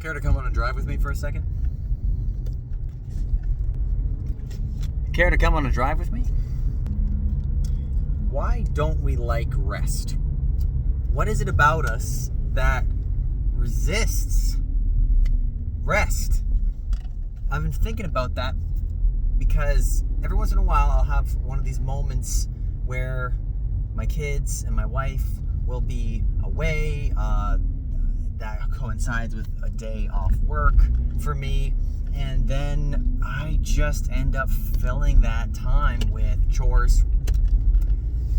Care to come on a drive with me for a second? Care to come on a drive with me? Why don't we like rest? What is it about us that resists rest? I've been thinking about that because every once in a while I'll have one of these moments where my kids and my wife will be away. That coincides with a day off work for me. And then I just end up filling that time with chores,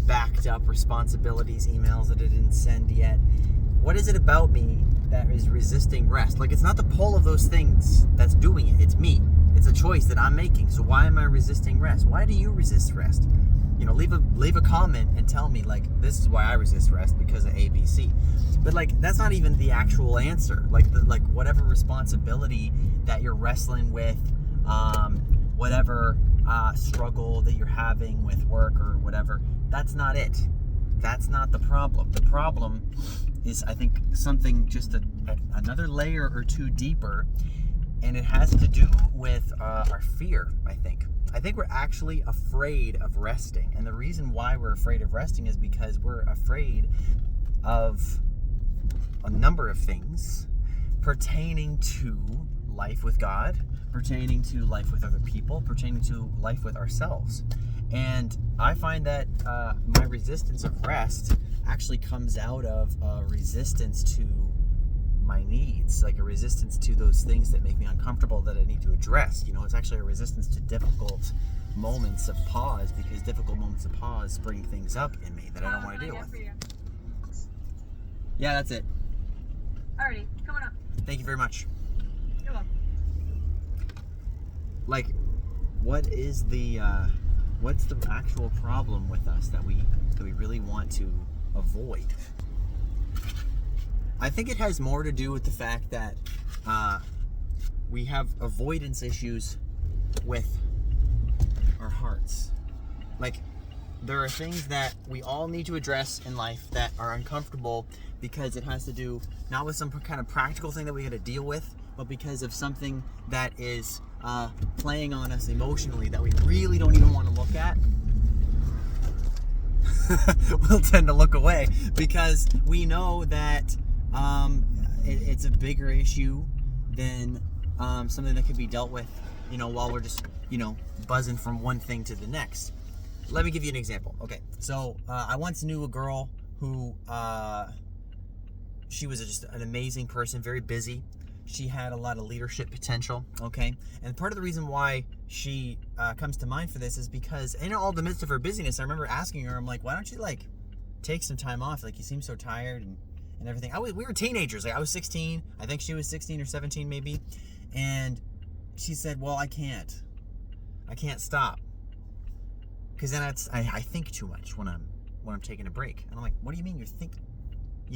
backed up responsibilities, emails that I didn't send yet. What is it about me that is resisting rest? Like, it's not the pull of those things that's doing it. It's me. It's a choice that I'm making. So why am I resisting rest? Why do you resist rest? You know, leave a comment and tell me, like, this is why I resist rest, because of ABC. But like, that's not even the actual answer. Like whatever responsibility that you're wrestling with, whatever struggle that you're having with work or whatever, that's not it. That's not the problem. The problem is, I think, something just another layer or two deeper, and it has to do with our fear, I think. I think we're actually afraid of resting. And the reason why we're afraid of resting is because we're afraid of a number of things pertaining to life with God, pertaining to life with other people, pertaining to life with ourselves. And I find that my resistance of rest actually comes out of a resistance to my needs, like a resistance to those things that make me uncomfortable that I need to address. You know, it's actually a resistance to difficult moments of pause, because difficult moments of pause bring things up in me that I don't want to deal with. Yeah, that's it. Alrighty, coming up. Thank you very much. You're welcome. Like, what is the what's the actual problem with us that we really want to avoid? I think it has more to do with the fact that we have avoidance issues with our hearts. Like, there are things that we all need to address in life that are uncomfortable because it has to do not with some kind of practical thing that we got to deal with, but because of something that is playing on us emotionally that we really don't even want to look at. We'll tend to look away because we know that it's a bigger issue than something that could be dealt with, you know, while we're just, you know, buzzing from one thing to the next. Let me give you an example. Okay, so I once knew a girl who, she was just an amazing person, very busy. She had a lot of leadership potential, okay? And part of the reason why she comes to mind for this is because in all the midst of her busyness, I remember asking her, I'm like, why don't you, like, take some time off? Like, you seem so tired and everything. We were teenagers. Like, I was 16. I think she was 16 or 17 maybe. And she said, well, I can't stop. Because then I think too much when I'm taking a break. And I'm like, what do you mean you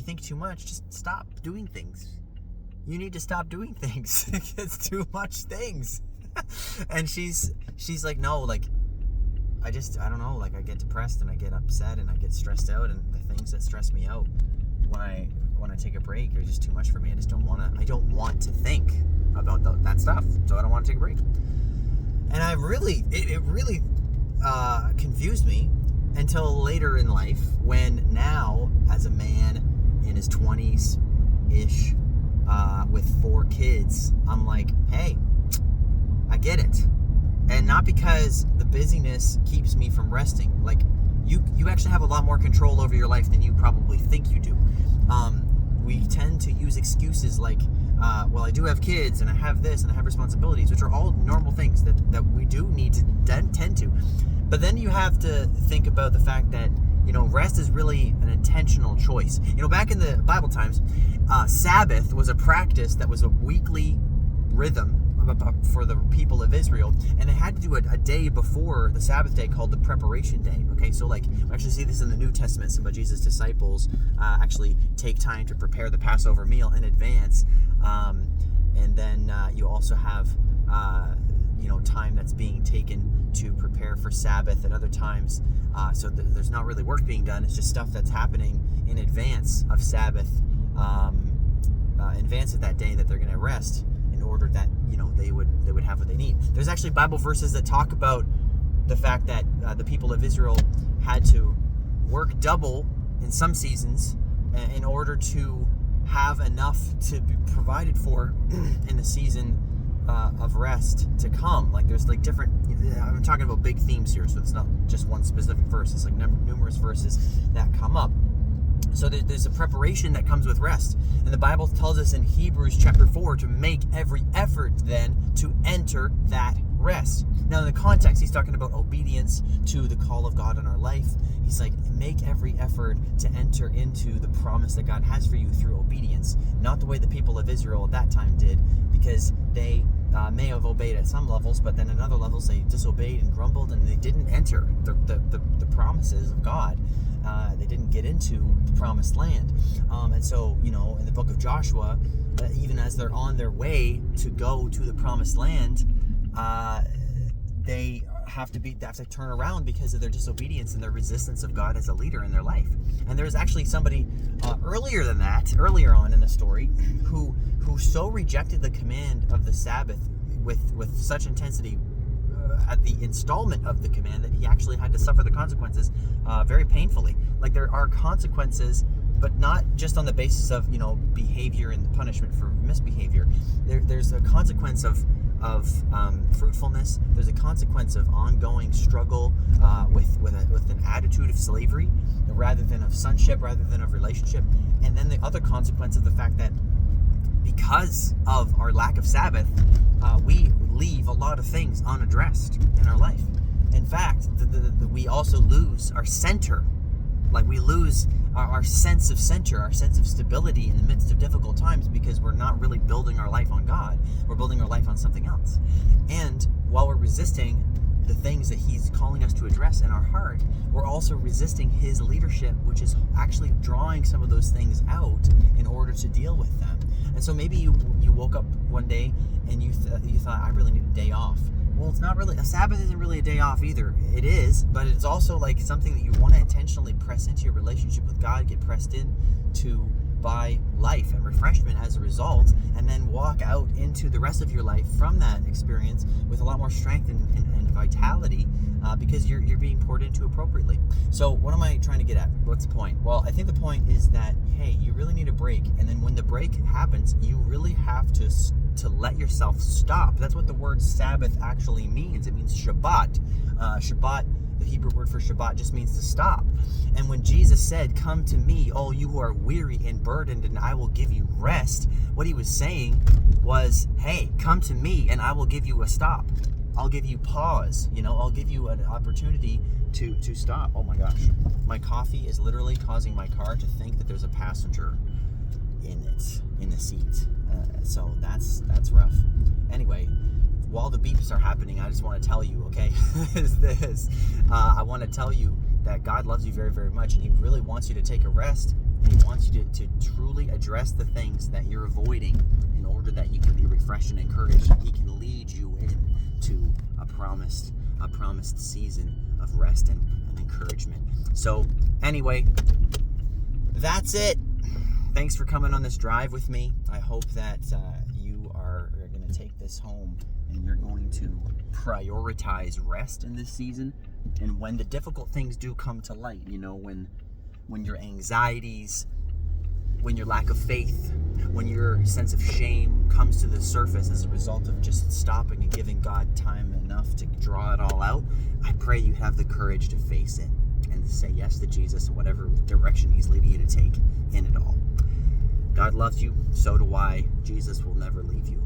think too much? Just stop doing things. You need to stop doing things. It's too much things. And she's like, no, like, I don't know, like, I get depressed and I get upset and I get stressed out, and the things that stress me out when I take a break are just too much for me. I don't want to think about that stuff, so I don't want to take a break. And it really confused me until later in life, when now, as a man in his 20s-ish, with 4 kids, I'm like, hey, I get it. And not because the busyness keeps me from resting. Like, you actually have a lot more control over your life than you probably think you do. We tend to use excuses like, well, I do have kids and I have this and I have responsibilities, which are all normal things that we do need to tend to. But then you have to think about the fact that, you know, rest is really an intentional choice. You know, back in the Bible times, Sabbath was a practice that was a weekly rhythm for the people of Israel, and they had to do it a day before the Sabbath day called the preparation day. Okay, so like, we actually see this in the New Testament. Some of Jesus' disciples actually take time to prepare the Passover meal in advance, and then you also have time that's being taken to prepare for Sabbath at other times. So there's not really work being done. It's just stuff that's happening in advance of Sabbath. in advance of that day that they're going to rest, in order that they would have what they need. There's actually Bible verses that talk about the fact that the people of Israel had to work double in some seasons in order to have enough to be provided for in the season of rest to come. Like there's like different, I'm talking about big themes here, so it's not just one specific verse. It's like numerous verses that come up. So there's a preparation that comes with rest. And the Bible tells us in Hebrews chapter 4 to make every effort then to enter that rest. Now in the context, he's talking about obedience to the call of God in our life. He's like, make every effort to enter into the promise that God has for you through obedience. Not the way the people of Israel at that time did, because they may have obeyed at some levels, but then at other levels they disobeyed and grumbled, and they didn't enter the promises of God. They didn't get into the promised land. And so, in the book of Joshua, even as they're on their way to go to the promised land, they have to turn around because of their disobedience and their resistance of God as a leader in their life. And there's actually somebody earlier on in the story, who so rejected the command of the Sabbath with such intensity at the installment of the command that he actually had to suffer the consequences very painfully. Like there are consequences, but not just on the basis of behavior and punishment for misbehavior. There's a consequence of fruitfulness. There's a consequence of ongoing struggle with an attitude of slavery rather than of sonship, rather than of relationship. And then the other consequence of the fact that because of our lack of Sabbath, we leave a lot of things unaddressed in our life. In fact, we also lose our center. Like we lose our sense of center, our sense of stability in the midst of difficult times, because we're not really building our life on God. We're building our life on something else. And while we're resisting the things that he's calling us to address in our heart, we're also resisting his leadership, which is actually drawing some of those things out in order to deal with them. And so maybe you woke up one day and you thought, I really need a day off. Well, it's not really, a Sabbath isn't really a day off either. It is, but it's also like something that you want to intentionally press into your relationship with God, get pressed into by life and refreshment as a result, and then walk out into the rest of your life from that experience with a lot more strength and vitality, because you're being poured into appropriately. So what am I trying to get at? What's the point? Well, I think the point is that, hey, you really need a break, and then when the break happens, you really have to let yourself stop. That's what the word Sabbath actually means. It means Shabbat. Shabbat, the Hebrew word for Shabbat, just means to stop. And when Jesus said, "Come to me, all you who are weary and burdened, and I will give you rest," what he was saying was, hey, come to me and I will give you a stop. I'll give you pause. I'll give you an opportunity to stop. Oh my gosh. My coffee is literally causing my car to think that there's a passenger in the seat. So that's rough. Anyway, while the beeps are happening, I just want to tell you, okay, is this. I want to tell you that God loves you very, very much, and he really wants you to take a rest, and he wants you to truly address the things that you're avoiding in order that you can be refreshed and encouraged, and he can lead you into a promised season of rest and encouragement. So anyway, that's it. Thanks for coming on this drive with me. I hope that you are going to take this home and you're going to prioritize rest in this season. And when the difficult things do come to light, when your anxieties, when your lack of faith, when your sense of shame comes to the surface as a result of just stopping and giving God time enough to draw it all out, I pray you have the courage to face it and to say yes to Jesus in whatever direction he's leading you to take in it all. God loves you, so do I. Jesus will never leave you.